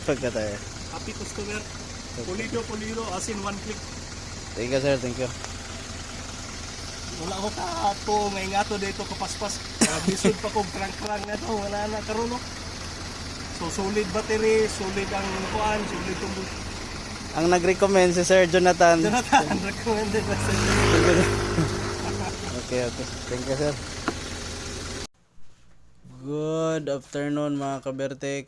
Pagkataya. Happy customer. Pulido, as in one click. Thank you, sir. Thank you. Wala ko kato, may ngato dito kapaspas. Bisod pa kong krang-krang na to, wala na karon no. So solid battery, solid ang kuan, solid tong Ang nag-recommend si Sir Jonathan. Jonathan recommended na sa Okay. Thank you, sir. Good afternoon mga ka-Bertex.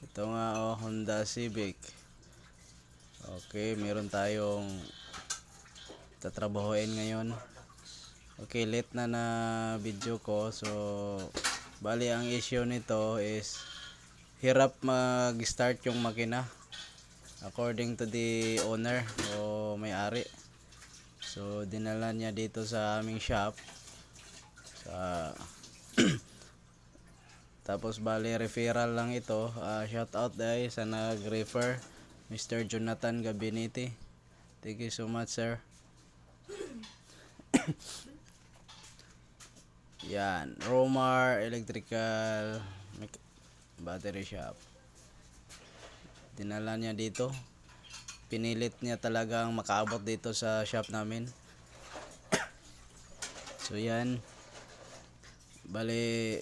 Ito nga Honda Civic. Okay, meron tayong tatrabahoin ngayon. Okay, late na video ko. So, bali ang issue nito is hirap mag-start yung makina according to the owner o may-ari. So, dinala niya dito sa aming shop. Tapos bali referral lang ito. Shout out guys sa nag-refer, Mr. Jonathan Gabinete. Thank you so much, sir. Yan, Romar Electrical Battery Shop. Dinala niya dito. Pinilit niya talagang makaabot dito sa shop namin. So yan. Bali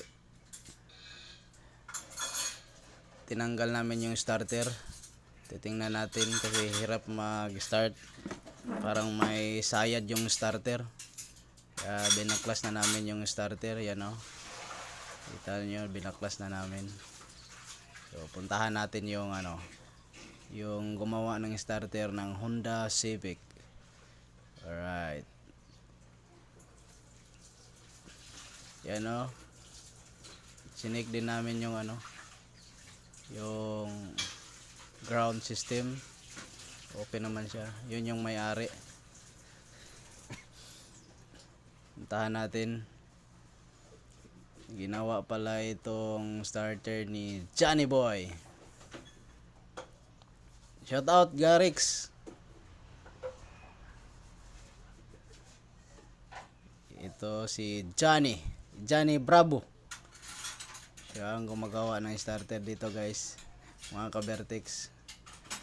tinanggal namin yung starter. Titingnan natin kasi hirap mag-start. Parang may sayad yung starter. Kaya binaklas na namin yung starter. Yan o. Kita nyo, binaklas na namin. So puntahan natin yung yung gumawa ng starter ng Honda Civic. Alright. Yan o. Sinik din namin yung yung ground system. Okay naman siya. Yun yung may-ari. Puntahan natin. Ginawa pala itong starter ni Johnny Boy. Shout out Garix. Ito si Johnny Bravo. Siya ang gumagawa ng starter dito guys, mga ka-Bertex.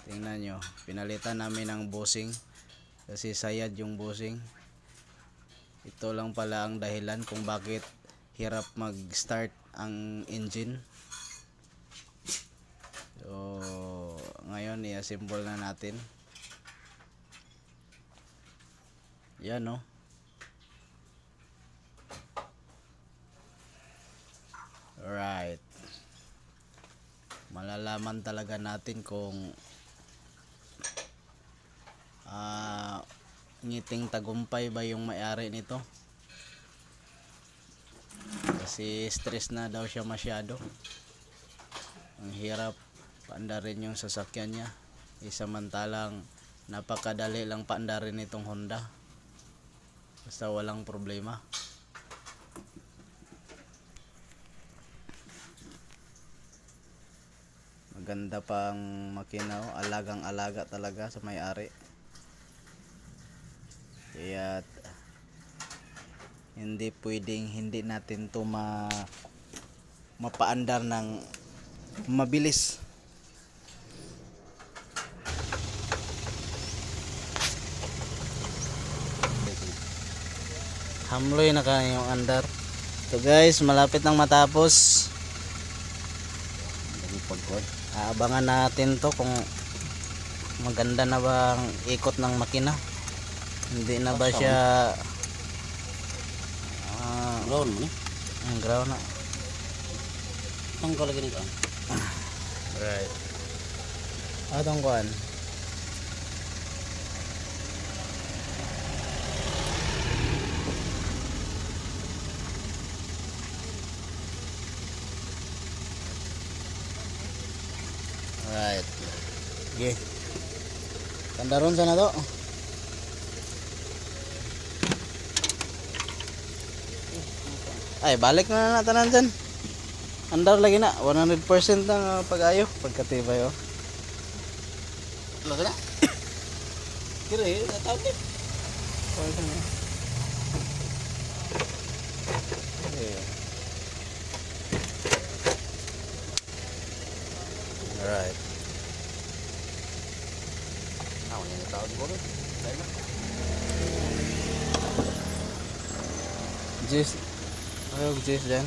Tingnan nyo, pinalitan namin ng bushing kasi sayad yung bushing. Ito lang pala ang dahilan kung bakit hirap mag-start ang engine. So ngayon i-assemble na natin. Yan no. Alright. Malalaman talaga natin kung ngiting tagumpay ba yung may-ari nito. Kasi stress na daw siya masyado. Ang hirap paandarin yung sasakyan niya. Samantalang napakadali lang paandarin itong Honda. Basta walang problema. Maganda pang makina, alagang-alaga talaga sa may-ari. Kaya hindi pwedeng hindi natin to mapaandar ng mabilis. Hamloy na ka yung andar. So guys, malapit nang matapos. Abangan natin to kung maganda na bang ikot ng makina. Hindi na ba siya ground mo ni? Ground na. Tanggal lagi nito. Right. Atong kuan. Right. Okay. Kandaron sana to. Ay, balik na tanan dyan. Andar lagi na. 100% ang pag-ayo. Pagkatibay oh. Lagi na. Kira eh, natawag eh. Pwede na. Alright. Ah, wala yung tao siguro. Tayo na. Juice. Ayaw juice dyan.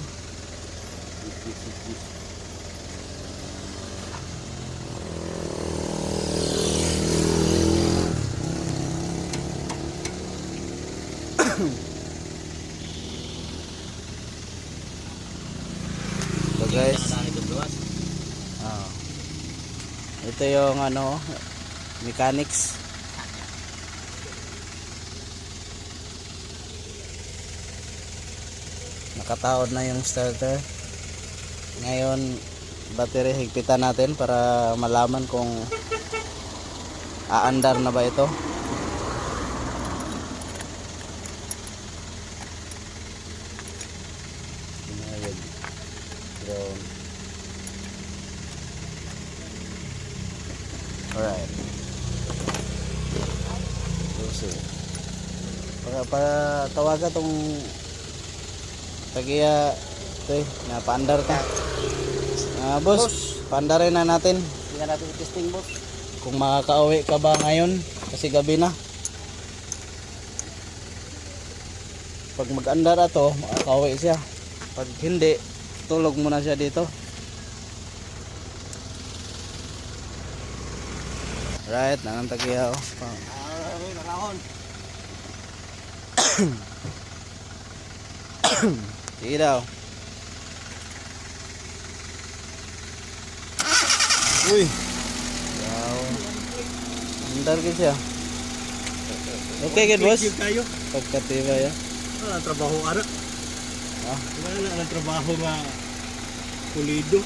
So guys, ah, ito yung ano, mechanics. Nakataod na yung starter. Ngayon, battery higpitan natin para malaman kung aandar na ba ito. Pinayag. Ground. Alright. Susi. Para tawagan tong tagiya ito napaandar ka. Boss, paandarin na natin. Tingnan natin yung testing, boss. Kung makakauwi ka ba ngayon kasi gabi na. Pag mag-andar ato, makakauwi siya. Pag hindi, tulog muna siya dito. Right, nangantagiya oh. Nakahon. Sige daw. Uy. Wow. Andar ka siya. Okay, good boss. Thank you kayo. Pagkatiba ya. Wala ang trabaho ara. Ah. Wala ang trabaho nga pulido.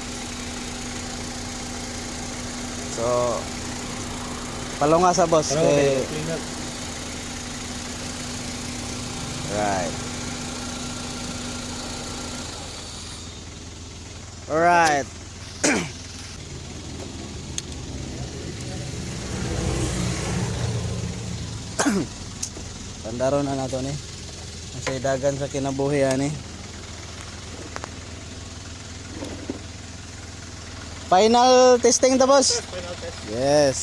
So, palunga sa boss. Kay... Right. Alright. Tandaro na nato ni. Sa dagan sa kinabuhi ani. Final testing ta boss. Final test. Yes.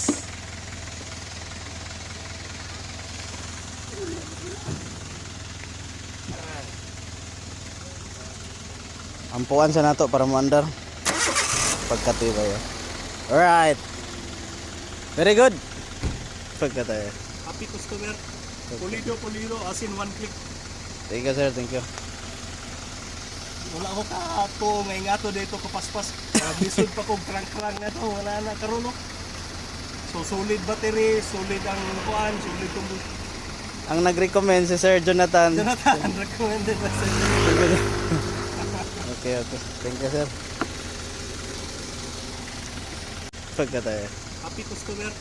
Ampuan sa nato para mo-andar. Pagkatibay. Alright. Very good. Pagkatibay. Happy customer. Pulido, as in one click. Thank you sir, thank you. Wala ko ka may ngato dito kapaspas. Bisod pa kong krang-krang na to. Wala na karon no. So solid battery, solid ang kuan, solid tong Ang nag-recommend si Sir Jonathan. Jonathan recommended na sa Okay. Thank you sir. Pagkatibay. Happy customer.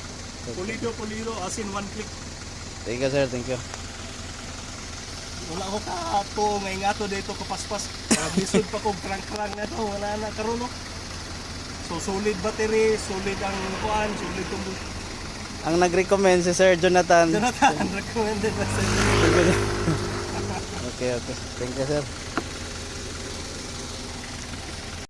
Pulido, as in one click. Thank you sir, thank you. Wala ko ka may ngato dito kapaspas. Bisod pa kong krang-krang na to. Wala na karon no. So solid battery, solid ang kuan, solid tong Ang nag-recommend si Sir Jonathan. Jonathan recommended na sa Okay. Thank you sir.